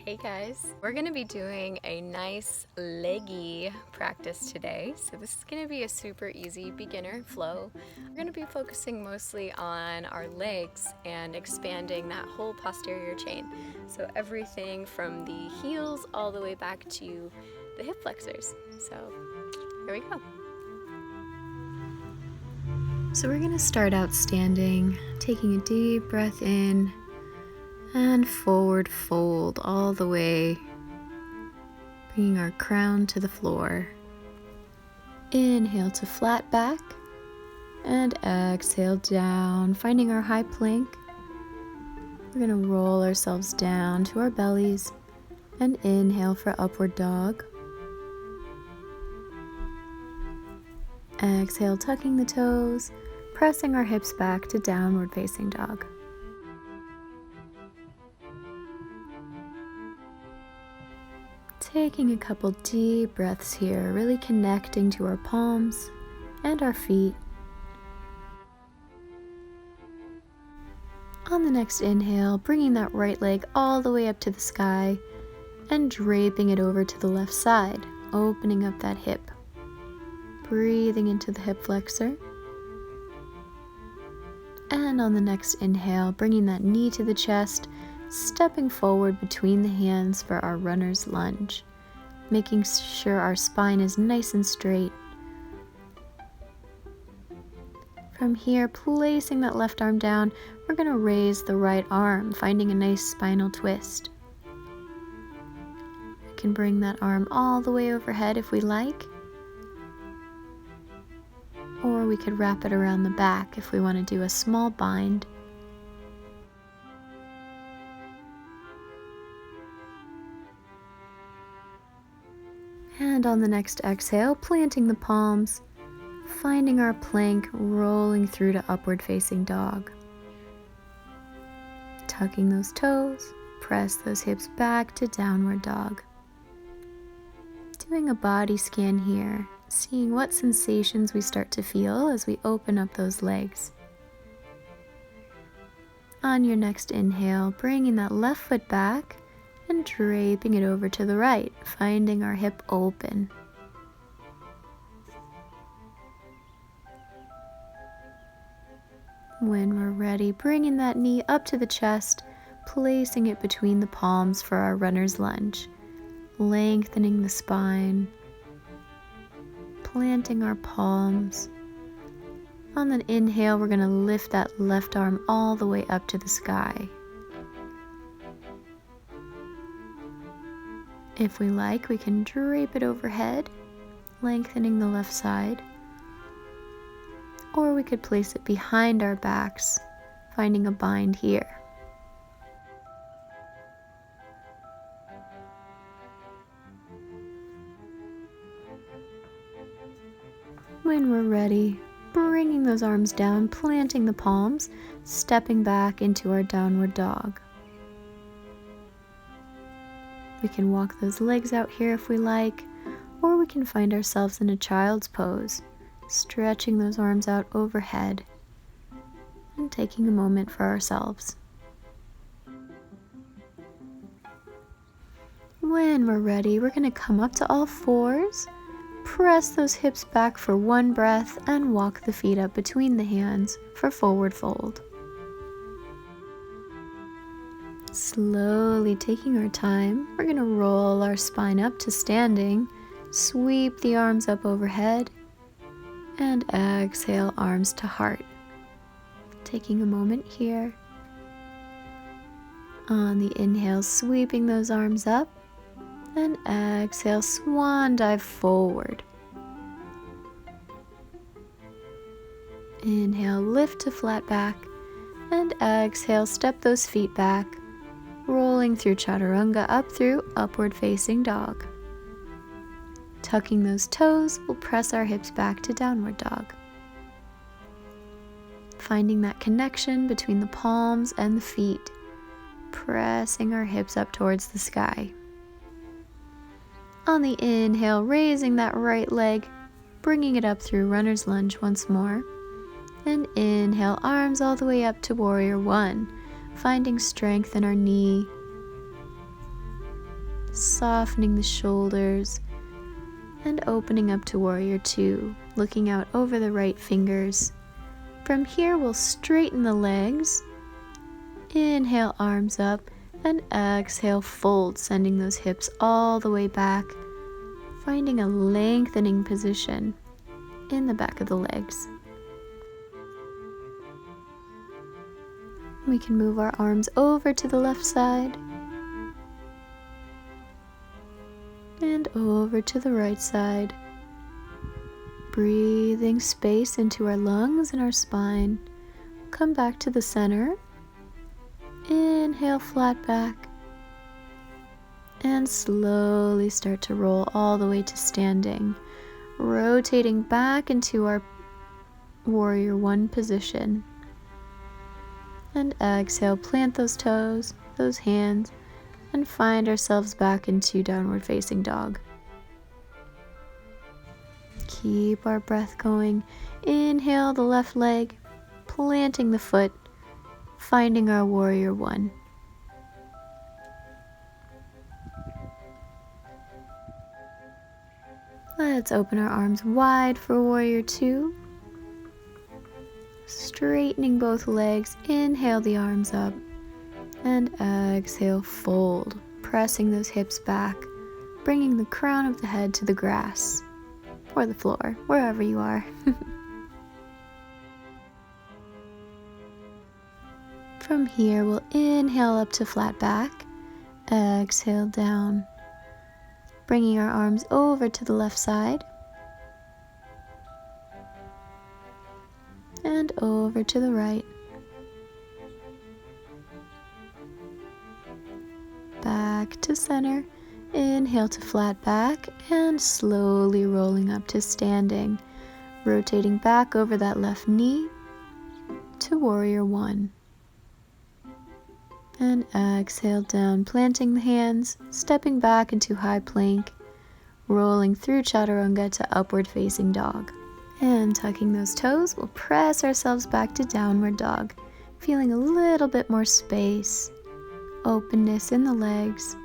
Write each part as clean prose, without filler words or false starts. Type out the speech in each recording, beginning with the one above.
Hey guys, we're going to be doing a nice leggy practice today. So this is going to be a super easy beginner flow. We're going to be focusing mostly on our legs and expanding that whole posterior chain. So everything from the heels all the way back to the hip flexors. So here we go. So we're going to start out standing, taking a deep breath in and forward fold all the way, bringing our crown to the floor. Inhale to flat back and exhale down, finding our high plank. We're going to roll ourselves down to our bellies and inhale for upward dog. Exhale, tucking the toes, pressing our hips back to downward facing dog. Taking a couple deep breaths here, really connecting to our palms and our feet. On the next inhale, bringing that right leg all the way up to the sky and draping it over to the left side, opening up that hip. Breathing into the hip flexor. And on the next inhale, bringing that knee to the chest, stepping forward between the hands for our runner's lunge, making sure our spine is nice and straight. From here, placing that left arm down, we're going to raise the right arm, finding a nice spinal twist. We can bring that arm all the way overhead if we like, or we could wrap it around the back if we want to do a small bind. And on the next exhale, planting the palms, finding our plank, rolling through to upward facing dog. Tucking those toes, press those hips back to downward dog. Doing a body scan here, seeing what sensations we start to feel as we open up those legs. On your next inhale, bringing that left foot back and draping it over to the right, finding our hip open. When we're ready, bringing that knee up to the chest, placing it between the palms for our runner's lunge, lengthening the spine, planting our palms. On the inhale, we're going to lift that left arm all the way up to the sky. If we like, we can drape it overhead, lengthening the left side. Or we could place it behind our backs, finding a bind here. When we're ready, bringing those arms down, planting the palms, stepping back into our downward dog. We can walk those legs out here if we like, or we can find ourselves in a child's pose, stretching those arms out overhead and taking a moment for ourselves. When we're ready, we're going to come up to all fours, press those hips back for one breath, and walk the feet up between the hands for forward fold. Slowly taking our time, we're going to roll our spine up to standing, sweep the arms up overhead, and exhale, arms to heart. Taking a moment here. On the inhale, sweeping those arms up, and exhale, swan dive forward. Inhale, lift to flat back, and exhale, step those feet back, rolling through chaturanga up through upward facing dog. Tucking those toes, we'll press our hips back to downward dog. Finding that connection between the palms and the feet, pressing our hips up towards the sky. On the inhale, raising that right leg, bringing it up through runner's lunge once more. And inhale, arms all the way up to warrior one, finding strength in our knee. softening the shoulders, and opening up to Warrior Two, looking out over the right fingers. From here, we'll straighten the legs. Inhale, arms up, and exhale, fold, sending those hips all the way back, finding a lengthening position in the back of the legs. We can move our arms over to the left side and over to the right side. Breathing space into our lungs and our spine. Come back to the center. Inhale, flat back. And slowly start to roll all the way to standing. Rotating back into our Warrior One position. And exhale, plant those toes, those hands, and find ourselves back into Downward Facing Dog. Keep our breath going. Inhale the left leg, planting the foot, finding our Warrior One. Let's open our arms wide for Warrior Two. Straightening both legs, inhale the arms up, and exhale, fold, pressing those hips back, bringing the crown of the head to the grass, or the floor, wherever you are. From here, we'll inhale up to flat back, exhale down, bringing our arms over to the left side, and over to the right. Back to center. Inhale to flat back and slowly rolling up to standing. Rotating back over that left knee to Warrior One. And exhale down, planting the hands, stepping back into high plank, rolling through Chaturanga to Upward Facing Dog. And tucking those toes, we'll press ourselves back to Downward Dog, feeling a little bit more space, openness in the legs,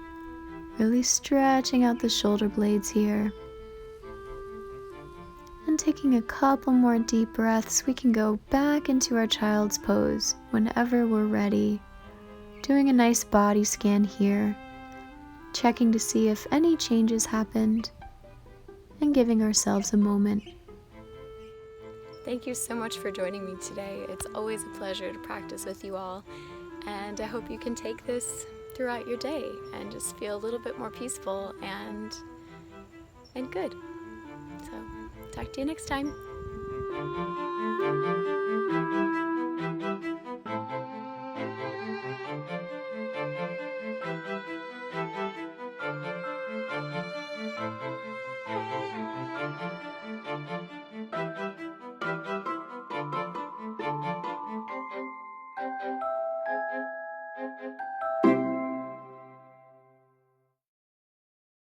really stretching out the shoulder blades here. And taking a couple more deep breaths, we can go back into our child's pose whenever we're ready. Doing a nice body scan here, checking to see if any changes happened, and giving ourselves a moment. Thank you so much for joining me today. It's always a pleasure to practice with you all, and I hope you can take this throughout your day and just feel a little bit more peaceful and good. So, talk to you next time.